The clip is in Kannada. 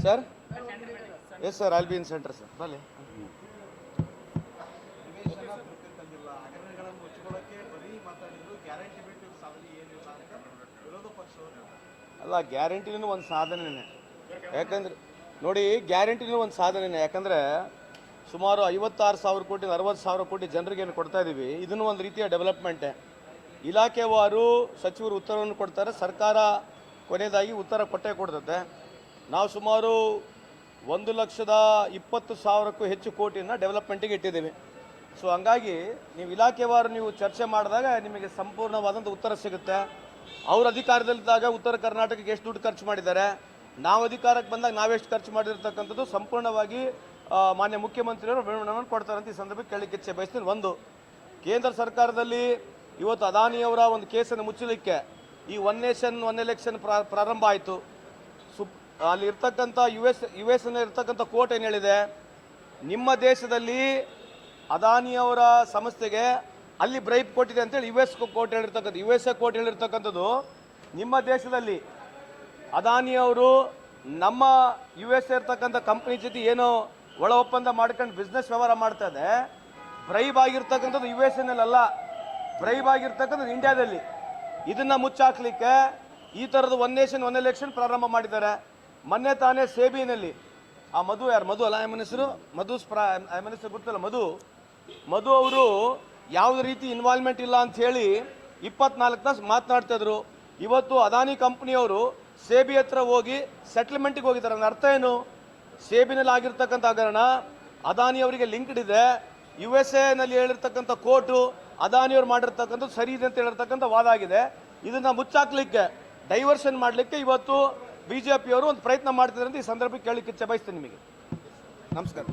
Sir yes sir I'll be in centre sir ಬಲ್ಲಿ. ಅಲ್ಲ ಗ್ಯಾರಂಟಿನೂ ಒಂದು ಸಾಧನೆನೇ. ಯಾಕಂದ್ರೆ ನೋಡಿ, ಗ್ಯಾರಂಟಿನೂ ಒಂದು ಸಾಧನೆನೇ. ಯಾಕಂದರೆ ಸುಮಾರು 56,000 ಕೋಟಿ 60,000 ಕೋಟಿ ಜನರಿಗೆ ಏನು ಕೊಡ್ತಾ ಇದ್ದೀವಿ, ಇದನ್ನು ಒಂದು ರೀತಿಯ ಡೆವಲಪ್ಮೆಂಟೇ. ಇಲಾಖೆವಾರು ಸಚಿವರು ಉತ್ತರವನ್ನು ಕೊಡ್ತಾರೆ, ಸರ್ಕಾರ ಕೊನೆಯದಾಗಿ ಉತ್ತರ ಕೊಟ್ಟೇ ಕೊಡ್ತದೆ. ನಾವು ಸುಮಾರು 1,20,000ಕ್ಕೂ ಹೆಚ್ಚು ಕೋಟಿಯನ್ನು ಡೆವಲಪ್ಮೆಂಟಿಗೆ ಇಟ್ಟಿದ್ದೀವಿ. ಸೊ ಹಂಗಾಗಿ ನೀವು ಇಲಾಖೆವಾರು ನೀವು ಚರ್ಚೆ ಮಾಡಿದಾಗ ನಿಮಗೆ ಸಂಪೂರ್ಣವಾದಂಥ ಉತ್ತರ ಸಿಗುತ್ತೆ. ಅವ್ರ ಅಧಿಕಾರದಲ್ಲಿದ್ದಾಗ ಉತ್ತರ ಕರ್ನಾಟಕಕ್ಕೆ ಎಷ್ಟು ದುಡ್ಡು ಖರ್ಚು ಮಾಡಿದ್ದಾರೆ, ನಾವು ಅಧಿಕಾರಕ್ಕೆ ಬಂದಾಗ ನಾವೆಷ್ಟು ಖರ್ಚು ಮಾಡಿರ್ತಕ್ಕಂಥದ್ದು ಸಂಪೂರ್ಣವಾಗಿ ಮಾನ್ಯ ಮುಖ್ಯಮಂತ್ರಿಯವರು ವಿವರಣೆಯನ್ನು ಕೊಡ್ತಾರೆ ಅಂತ ಈ ಸಂದರ್ಭಕ್ಕೆ ಕೇಳಲಿಕ್ಕೆ ಇಚ್ಛೆ ಬಯಸ್ತೀನಿ. ಒಂದು, ಕೇಂದ್ರ ಸರ್ಕಾರದಲ್ಲಿ ಇವತ್ತು ಅದಾನಿಯವರ ಒಂದು ಕೇಸನ್ನು ಮುಚ್ಚಲಿಕ್ಕೆ ಈ ಒನ್ ನೇಷನ್ ಒನ್ ಎಲೆಕ್ಷನ್ ಪ್ರಾರಂಭ ಆಯಿತು. ಅಲ್ಲಿ ಇರ್ತಕ್ಕಂಥ ಯು ಎಸ್ ಇರ್ತಕ್ಕಂಥ ಕೋರ್ಟ್ ಏನು ಹೇಳಿದೆ, ನಿಮ್ಮ ದೇಶದಲ್ಲಿ ಅದಾನಿಯವರ ಸಂಸ್ಥೆಗೆ ಅಲ್ಲಿ ಬ್ರೈಬ್ ಕೊಟ್ಟಿದೆ ಅಂತೇಳಿ ಯು ಎಸ್ ಎ ಕೋರ್ಟ್ ಹೇಳಿರ್ತಕ್ಕಂಥದ್ದು. ನಿಮ್ಮ ದೇಶದಲ್ಲಿ ಅದಾನಿಯವರು ನಮ್ಮ ಯು ಎಸ್ ಎ ಇರ್ತಕ್ಕಂಥ ಕಂಪ್ನಿ ಜೊತೆ ಏನೋ ಒಳ ಒಪ್ಪಂದ ಮಾಡ್ಕೊಂಡು ಬಿಸ್ನೆಸ್ ವ್ಯವಹಾರ ಮಾಡ್ತಾ ಇದೆ. ಬ್ರೈಬ್ ಆಗಿರ್ತಕ್ಕಂಥದ್ದು ಯು ಎಸ್ ಎನಲ್ಲ, ಬ್ರೈಬ್ ಆಗಿರ್ತಕ್ಕಂಥದ್ದು ಇಂಡಿಯಾದಲ್ಲಿ. ಇದನ್ನು ಮುಚ್ಚಾಕ್ಲಿಕ್ಕೆ ಈ ಥರದ್ದು ಒನ್ ನೇಷನ್ ಒನ್ ಎಲೆಕ್ಷನ್ ಪ್ರಾರಂಭ ಮಾಡಿದ್ದಾರೆ. ಮೊನ್ನೆ ತಾನೇ ಸೇಬಿನಲ್ಲಿ ಆ ಮಧು ಅಲ್ಲ ಎಮ್ಮನ ಹೆಸರು ಗೊತ್ತಿಲ್ಲ, ಮಧು ಅವರು ಯಾವುದೇ ರೀತಿ ಇನ್ವಾಲ್ವ್ಮೆಂಟ್ ಇಲ್ಲ ಅಂತ ಹೇಳಿ 24 ತಾಸು ಮಾತನಾಡ್ತಿದ್ರು. ಇವತ್ತು ಅದಾನಿ ಕಂಪ್ನಿಯವರು ಸೇಬಿ ಹತ್ರ ಹೋಗಿ ಸೆಟ್ಲ್ಮೆಂಟಿಗೆ ಹೋಗಿದ್ದಾರೆ. ನನ್ನ ಅರ್ಥ ಏನು, ಸೇಬಿನಲ್ಲಿ ಆಗಿರ್ತಕ್ಕಂಥ ಹಗರಣ ಅದಾನಿಯವರಿಗೆ ಲಿಂಕ್ಡ್ ಇದೆ. ಯು ಎಸ್ ಎನಲ್ಲಿ ಹೇಳಿರ್ತಕ್ಕಂಥ ಕೋರ್ಟು ಅದಾನಿಯವರು ಮಾಡಿರ್ತಕ್ಕಂಥದ್ದು ಸರಿ ಇದೆ ಅಂತ ಹೇಳಿರ್ತಕ್ಕಂಥ ವಾದ ಆಗಿದೆ. ಇದನ್ನು ಮುಚ್ಚಾಕ್ಲಿಕ್ಕೆ, ಡೈವರ್ಷನ್ ಮಾಡಲಿಕ್ಕೆ ಇವತ್ತು BJP ಅವರು ಒಂದು ಪ್ರಯತ್ನ ಮಾಡ್ತಿದ್ದಾರೆ ಅಂತ ಈ ಸಂದರ್ಭಕ್ಕೆ ಕೇಳಲಿಕ್ಕೆ ಇಚ್ಛೆ ಬಯಸ್ತೀನಿ ನಿಮಗೆ. ನಮಸ್ಕಾರ.